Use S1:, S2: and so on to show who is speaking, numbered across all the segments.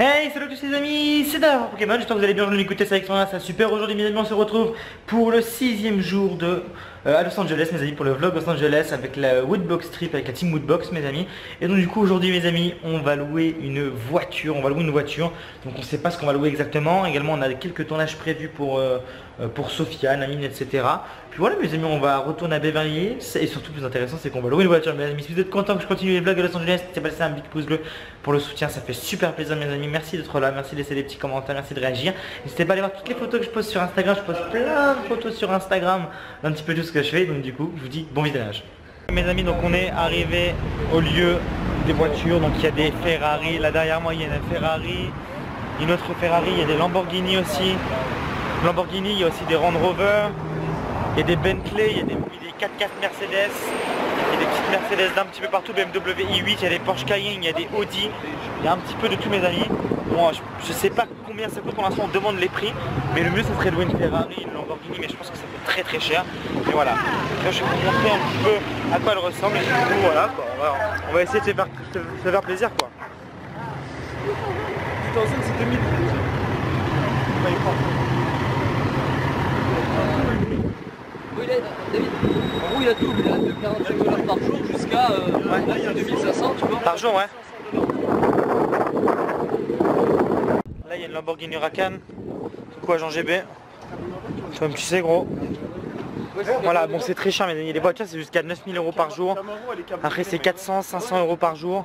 S1: Hey, salut à tous les amis, c'est Dave Pokémon, j'espère que vous allez bien, je m'écoutez ça avec moi, ça super. Aujourd'hui mes amis, on se retrouve pour le 6e jour de à Los Angeles mes amis, pour le vlog Los Angeles avec la Woodbox Trip, avec la team Woodbox mes amis. Et donc du coup aujourd'hui mes amis, on va louer une voiture, donc on sait pas ce qu'on va louer exactement. Également on a quelques tournages prévus pour Sophia, Namine, etc. Puis voilà mes amis, on va retourner à Beverly Hills. Et surtout plus intéressant c'est qu'on va louer une voiture mes amis. Si vous êtes content que je continue les vlogs à Los Angeles, n'hésitez pas à laisser un big pouce bleu pour le soutien, ça fait super plaisir mes amis. Merci d'être là, merci de laisser des petits commentaires, merci de réagir. N'hésitez pas à aller voir toutes les photos que je poste sur Instagram, je poste plein de photos sur Instagram d'un petit peu tout ce que je fais. Donc du coup je vous dis bon visionnage. Mes amis, donc on est arrivé au lieu des voitures, donc il y a des Ferrari, là derrière moi il y a une Ferrari, une autre Ferrari, il y a des Lamborghini aussi. Lamborghini, il y a aussi des Land Rover, il y a des Bentley, il y a des 4x4 Mercedes, il y a des petites Mercedes d'un petit peu partout, BMW i8, il y a des Porsche Cayenne, il y a des Audi, il y a un petit peu de tous mes amis. Bon, je sais pas combien ça coûte pour l'instant, on demande les prix, mais le mieux ça serait de louer une Ferrari, une Lamborghini, mais je pense que ça coûte très très cher. Mais voilà, là je vais vous montrer un petit peu à quoi elle ressemble et du coup voilà quoi, on va essayer de se faire plaisir quoi. C'est 2000.
S2: Oui, David, en gros il a tout, il a de 45 $ par jour jusqu'à là il y a 2500 tu vois.
S1: Par jour ouais. Là il y a une Lamborghini Huracan, quoi Jean GB, comme tu sais gros. Voilà, bon c'est très cher mais les voitures c'est jusqu'à 9000 € par jour. Après c'est 400-500 € par jour.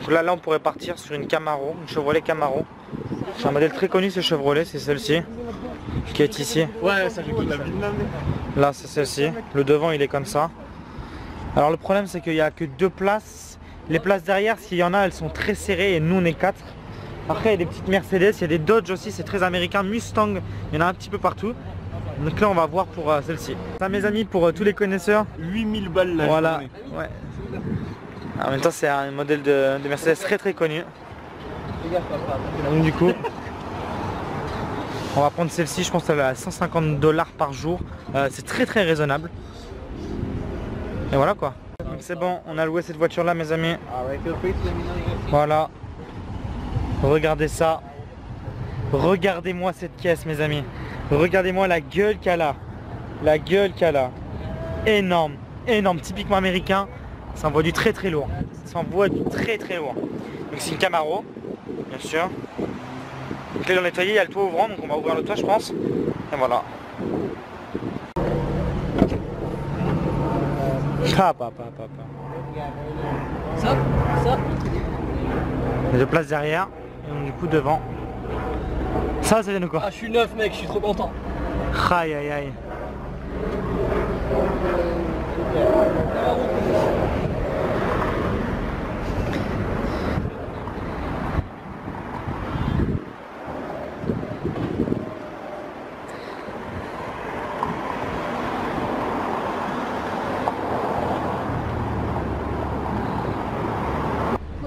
S1: Donc là on pourrait partir sur une Camaro, une Chevrolet Camaro. C'est un modèle très connu ce Chevrolet, c'est celle-ci qui est ici.
S3: Ouais, ça j'ai la ville.
S1: Là c'est celle-ci, le devant il est comme ça. Alors le problème c'est qu'il n'y a que 2 places. Les places derrière s'il y en a elles sont très serrées et nous on est 4. Après il y a des petites Mercedes, il y a des Dodge aussi, c'est très américain, Mustang, il y en a un petit peu partout. Donc là on va voir pour celle-ci. Ça mes amis, pour tous les connaisseurs,
S3: 8000 balles là.
S1: voilà, ouais. En même temps c'est un modèle de Mercedes très très connu. Donc du coup on va prendre celle-ci, je pense qu'elle est à 150 $ par jour. C'est très très raisonnable. Et voilà quoi. Donc c'est bon, on a loué cette voiture là mes amis. Voilà. Regardez ça. Regardez-moi cette caisse mes amis. Regardez-moi la gueule qu'elle a. La gueule qu'elle a. Énorme, énorme, typiquement américain. Ça envoie du très très lourd. Ça envoie du très très lourd. Donc c'est une Camaro, bien sûr. Donc là, on a nettoyé, il y a le toit ouvrant, donc on va ouvrir le toit, je pense. Et voilà. Papa.
S2: Ça.
S1: Il y a 2 places derrière, et donc du coup devant. Ça vient de quoi?
S2: Ah je suis neuf mec, je suis trop content.
S1: Aïe aïe aïe.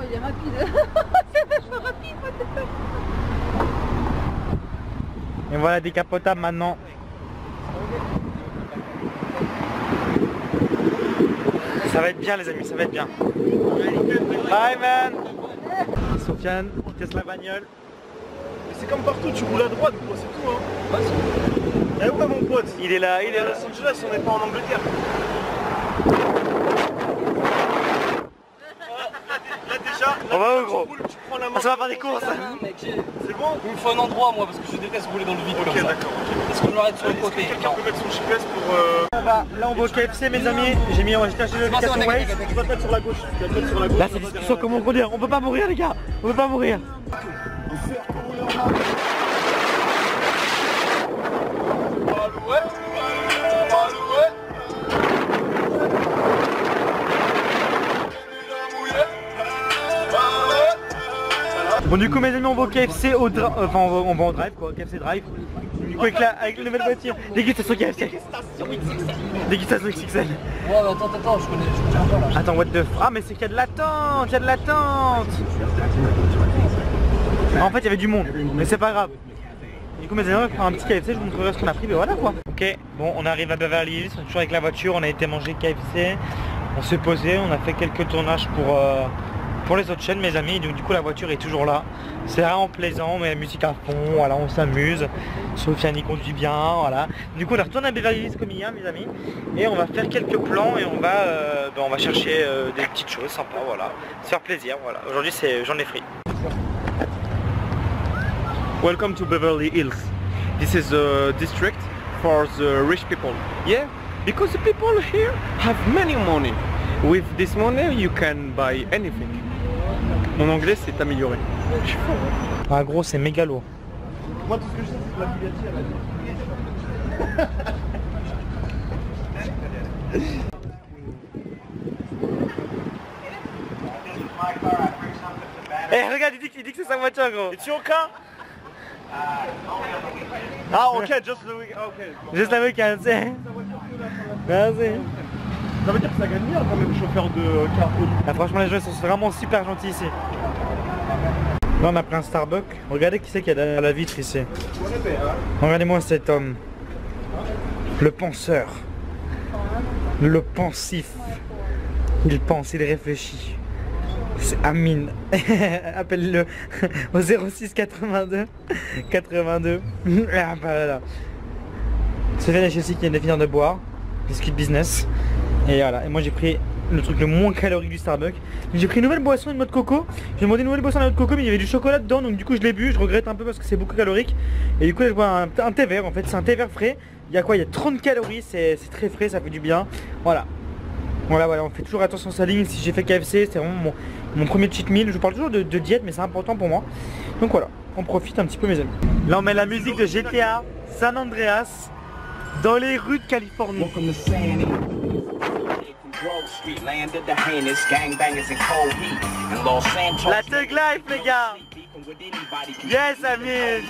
S4: Il est rapide. C'est vachement rapide.
S1: Et voilà, décapotable maintenant. Ça va être bien les amis, ça va être bien. Bye man. Sofiane qui teste la bagnole.
S3: C'est comme partout, tu roules à droite, quoi, c'est tout hein. Eh ouais mon pote.
S1: Il est là, il est
S3: À
S1: là.
S3: Los Angeles, on n'est pas en Angleterre. Là déjà,
S1: On va où gros?
S3: tu prends la main.
S1: Ah, ça va faire des courses.
S2: Mec,
S3: C'est bon?
S2: il me faut un endroit moi parce que je déteste rouler dans le vide.
S3: Ok
S2: comme ça.
S3: d'accord.
S2: Est-ce qu'on l'arrête sur le
S3: Est-ce que
S2: côté?
S3: quelqu'un peut mettre son GPS pour...
S1: Là on va au KFC mes amis. J'ai cherché l'application Waze.
S3: Tu vas te mettre sur la gauche. Tu vas te mettre sur la gauche.
S1: Là c'est discussion comment conduire. On peut pas mourir les gars. On peut pas mourir. Bon du coup mes amis on va au KFC on va en drive quoi, KFC drive. Du coup avec la nouvelle voiture, dégustation KFC. Dégustation XXL.
S2: Ouais mais attends, je connais pas là.
S1: Attends what the f... Ah mais c'est qu'il y a de l'attente, il y a de l'attente. En fait il y avait du monde, mais c'est pas grave. Du coup mes amis on va faire un petit KFC, je vous montrerai ce qu'on a pris, mais voilà quoi. Ok, bon on arrive à Beverly Hills, on est toujours avec la voiture, on a été manger KFC, on s'est posé, on a fait quelques tournages pour pour les autres chaînes mes amis. Donc du coup la voiture est toujours là. C'est vraiment plaisant, mais la musique à fond, voilà, on s'amuse. Sofiane y conduit bien, voilà. Du coup on retourne à Beverly Hills comme hier mes amis. Et on va faire quelques plans et on va chercher des petites choses sympas, voilà. Se faire plaisir, voilà. Aujourd'hui c'est journée free.
S3: Welcome to Beverly Hills. This is a district for the rich people. Yeah, because the people here have many money. With this money you can buy anything. Mon anglais s'est amélioré. Je suis fort.
S1: Ah gros c'est méga lourd.
S3: Moi tout ce que je sais c'est que la Bugatti elle a
S1: Eh regarde, il dit que c'est sa voiture gros.
S3: It's your car? Ah ok, just the week. Okay.
S1: Juste la week-end, c'est. Merci.
S3: Ça veut dire que ça gagne bien quand même chauffeur de car.
S1: Ah, franchement les gens sont vraiment super gentils ici. Là on a pris un Starbucks. Regardez qui c'est qu'il y a derrière la vitre ici. Regardez-moi cet homme. Le penseur. Le pensif. Il pense, il réfléchit. C'est Amine. Appelle-le au 06 82 82. Ah bah là. Sofiane et Chelsea qui viennent de finir de boire. Biscuit business. Et voilà. Et moi j'ai pris le truc le moins calorique du Starbucks. J'ai pris une nouvelle boisson, une noix de coco. J'ai demandé une nouvelle boisson à la noix de coco, mais il y avait du chocolat dedans, donc du coup je l'ai bu. Je regrette un peu parce que c'est beaucoup calorique. Et du coup je bois un thé vert. En fait c'est un thé vert frais. Il y a quoi? Il y a 30 calories. C'est très frais, ça fait du bien. Voilà. Voilà, on fait toujours attention à sa ligne. Si j'ai fait KFC, c'est vraiment mon premier cheat meal. Je parle toujours de diète, mais c'est important pour moi. Donc voilà, on profite un petit peu mes amis. Là on met la musique de GTA San Andreas dans les rues de Californie. La Thug Life les gars. Yes Amine.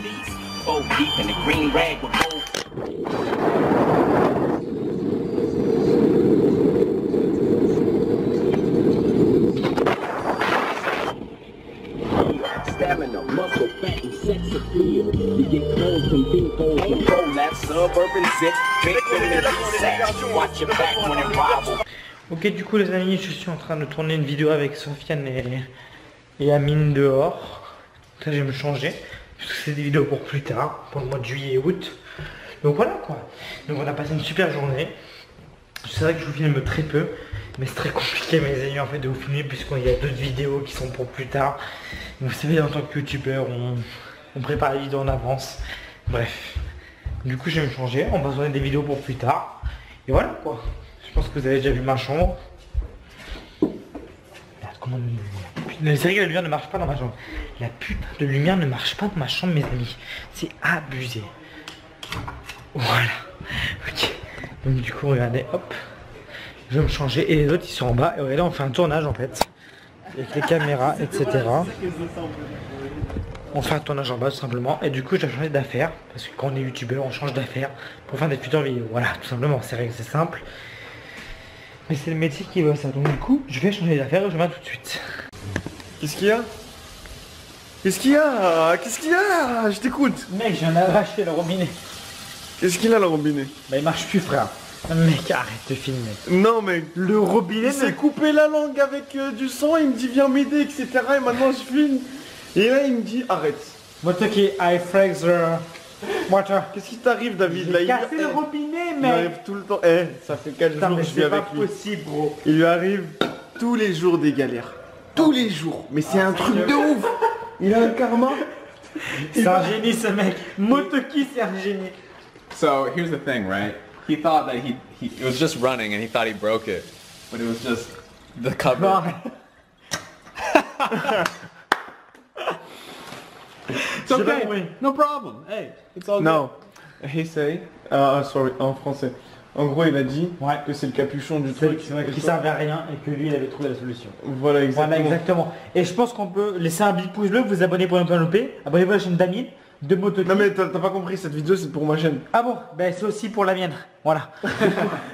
S5: Stamina, muscle, fat, and sex appeal. You get cold from being cold. Control that suburban zip. Big women and sex. Watch your back when it wobbles.
S1: Ok, du coup les amis, je suis en train de tourner une vidéo avec Sofiane et Amine dehors. Là je vais me changer, parce que c'est des vidéos pour plus tard, pour le mois de juillet et août. Donc voilà quoi. Donc on a passé une super journée. C'est vrai que je vous filme très peu, mais c'est très compliqué mes amis en fait de vous filmer, puisqu'il y a d'autres vidéos qui sont pour plus tard. Vous savez, en tant que youtubeur, on prépare les vidéos en avance. Bref. Du coup je vais me changer, on va se donner des vidéos pour plus tard. Et voilà quoi. Je pense que vous avez déjà vu ma chambre. Comment... C'est vrai que la lumière ne marche pas dans ma chambre. La putain de lumière ne marche pas dans ma chambre mes amis. C'est abusé. Voilà. Ok. Donc du coup regardez, hop. Je vais me changer et les autres ils sont en bas. Et regardez, on fait un tournage en fait. Avec les caméras, etc. On fait un tournage en bas tout simplement. Et du coup je vais changer d'affaires. Parce que quand on est youtubeur on change d'affaires pour faire des futures vidéos. Voilà, tout simplement. C'est vrai que c'est simple. Mais c'est le métier qui veut ça. Donc du coup je vais changer d'affaires et je viens tout de suite.
S3: Qu'est-ce qu'il y a? Qu'est-ce qu'il y a? Qu'est-ce qu'il y a? Je t'écoute.
S1: Mec, j'en ai arraché le robinet.
S3: Qu'est-ce qu'il a le robinet?
S1: Bah il marche plus frère. Mec, arrête de filmer.
S3: Non mec,
S1: Le robinet
S3: il s'est coupé la langue avec du sang, il me dit viens m'aider, etc. Et maintenant je filme. Et là il me dit arrête.
S1: Motoki, I flex the water.
S3: Qu'est-ce qui t'arrive David? Là,
S1: J'ai cassé le robinet
S3: il
S1: mec.
S3: arrive tout le temps. Eh, ça fait 4 jours que je vis avec lui.
S1: C'est pas possible gros.
S3: Il lui arrive tous les jours des galères. Tous les jours. Mais c'est un truc de ouf. Il a un karma.
S1: C'est un génie ce mec. Motoki c'est un génie.
S6: So here's the thing, right? He thought that it was just running and he thought he broke it, but it was just the cover.
S3: It's okay.
S6: No problem. Hey, it's all
S3: Non. He say, sorry, en français. En gros, il a dit que c'est le capuchon du truc.
S1: C'est vrai qu'il servait à rien et que lui il avait trouvé la solution.
S3: Voilà, exactement.
S1: Voilà, exactement. Et je pense qu'on peut laisser un big pouce bleu, vous abonner pour ne pas louper. Abonnez-vous à la chaîne d'Amine, de Motoki.
S3: Non mais t'as pas compris, cette vidéo c'est pour ma chaîne.
S1: Ah bon, ben c'est aussi pour la mienne. Voilà.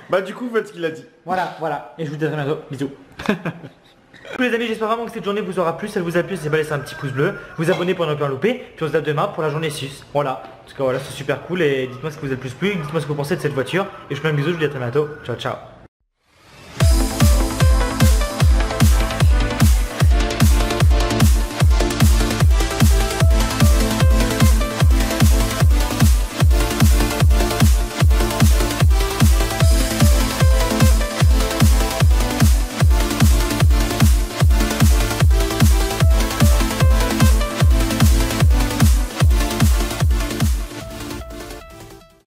S3: Bah du coup, faites ce qu'il a dit.
S1: Voilà. Et je vous dis à très bientôt. Bisous. Les amis, j'espère vraiment que cette journée vous aura plu. Si elle vous a plu, n'hésitez pas à laisser un petit pouce bleu, vous abonner pour ne pas louper. Puis on se dit à demain pour la journée 6. Voilà. Parce que voilà, c'est super cool. Et dites-moi ce que vous a le plus plu. Dites-moi ce que vous pensez de cette voiture. Et je vous fais un bisou, je vous dis à très bientôt. Ciao, ciao.